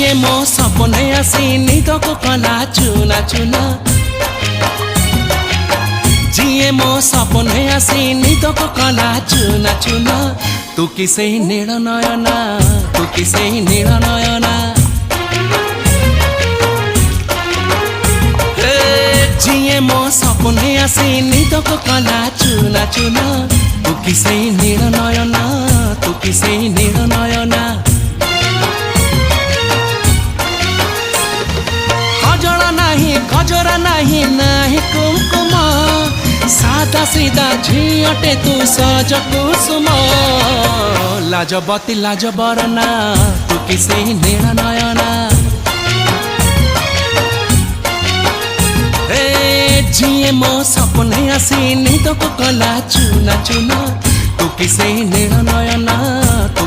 जिए मो सपने आसी निद को कला चुना चुना जिए मो सपने आसी निद को कला चुना चुना तू किसे नील नयना तू किसे नील नयना जिए मो सपने आसी निद को कला चुना चुना तू किसे नील नयना तू किसे नील नयना गजरा नहीं नहीं कुमकुम सादा सीधा झीटे तू सज कुसुम लाजबती लाज बरना तू किसे नील नयना जिए मो सपने आसी निद को कला चुना चुना तू किसे नील नयना तू